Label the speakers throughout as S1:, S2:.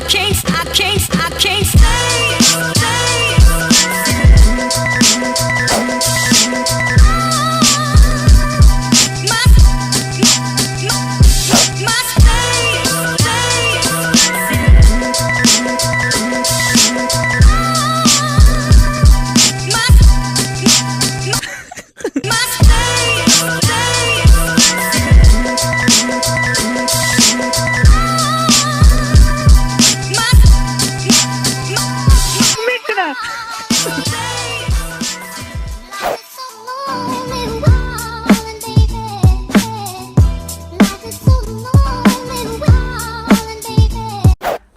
S1: can't stay.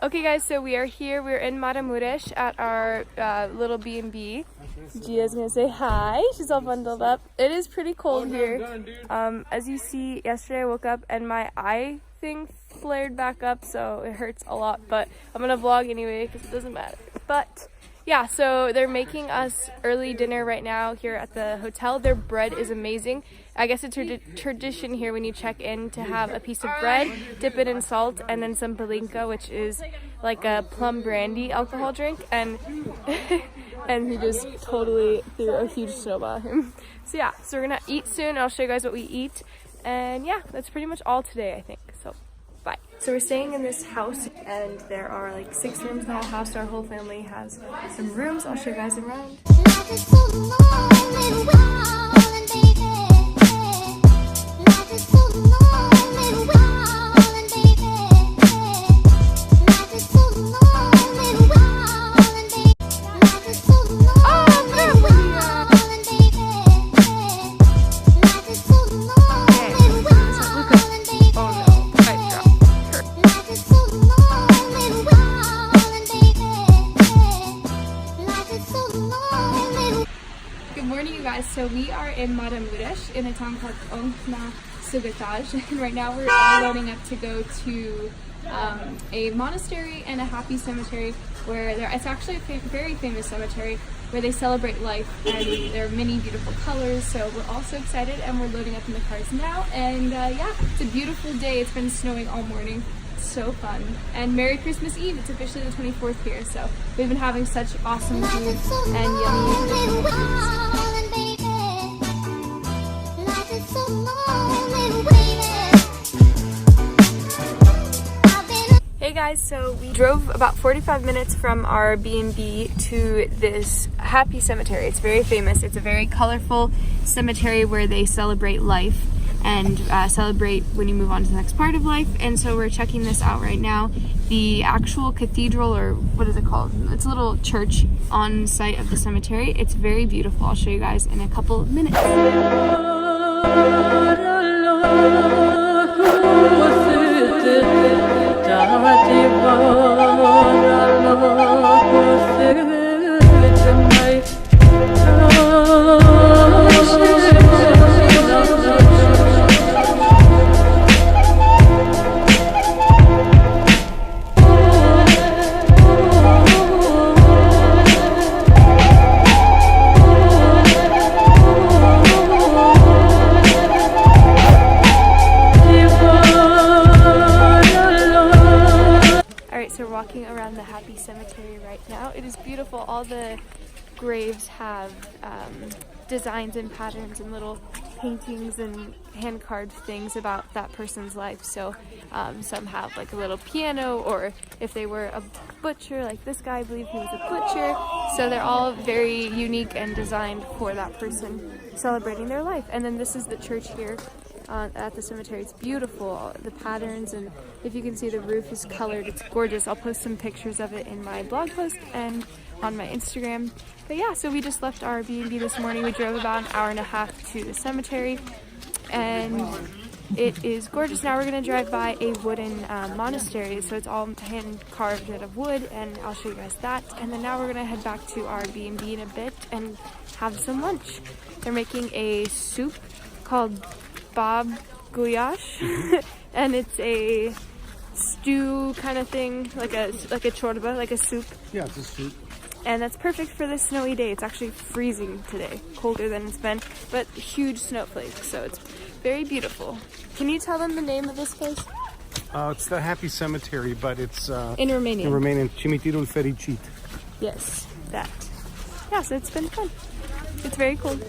S2: Okay guys, so we are here, we're in Maramureś at our little B&B. Gia's gonna say hi, she's all bundled up. It is pretty cold here. As you see, yesterday I woke up and my eye thing flared back up, so it hurts a lot, but I'm gonna vlog anyway because it doesn't matter. But yeah, so they're making us early dinner right now here at the hotel. Their bread is amazing. I guess it's a tradition here when you check in to have a piece of bread, dip it in salt, and then some palinka, which is like a plum brandy alcohol drink, and and he just totally threw a huge snowball at him. So yeah, so we're gonna eat soon. I'll show you guys what we eat, and yeah, that's pretty much all today, I think. So bye. So we're staying in this house, and there are like 6 rooms in the whole house. Our whole family has some rooms. I'll show you guys around. So we are in Maramureś in a town called Chow, and right now we're all loading up to go to a monastery and a happy cemetery where it's actually a very famous cemetery where they celebrate life, and there are many beautiful colors. So we're all so excited, and we're loading up in the cars now, and yeah, it's a beautiful day. It's been snowing all morning. So fun. And Merry Christmas Eve. It's officially the 24th here, so we've been having such awesome food and yummy. Hey guys, so we drove about 45 minutes from our B&B to this happy cemetery. It's very famous. It's a very colorful cemetery where they celebrate life and celebrate when you move on to the next part of life. And so we're checking this out right now. The actual cathedral, or what is it called? It's a little church on site of the cemetery. It's very beautiful. I'll show you guys in a couple of minutes. Walking around the happy cemetery right now. It is beautiful. All the graves have designs and patterns and little paintings and hand-carved things about that person's life. So some have like a little piano, or if they were a butcher, like this guy, I believe he was a butcher. So they're all very unique and designed for that person celebrating their life. And then this is the church here at the cemetery. It's beautiful, the patterns, and if you can see, the roof is colored. It's gorgeous. I'll post some pictures of it in my blog post and on my Instagram. But yeah, so we just left our B&B this morning. We drove about an hour and a half to the cemetery, and it is gorgeous. Now we're going to drive by a wooden monastery, so it's all hand carved out of wood, and I'll show you guys that. And then now we're going to head back to our B&B in a bit and have some lunch. They're making a soup called Bob Goulash, and it's a stew kind of thing, like a chorba, like a soup.
S3: Yeah, it's a soup.
S2: And that's perfect for this snowy day. It's actually freezing today, colder than it's been, but huge snowflakes, so it's very beautiful. Can you tell them the name of this place?
S3: It's the Happy Cemetery, but it's
S2: In Romanian.
S3: in Romanian, Cimitirul Fericit.
S2: Yes, that. Yeah, so it's been fun. It's very cold.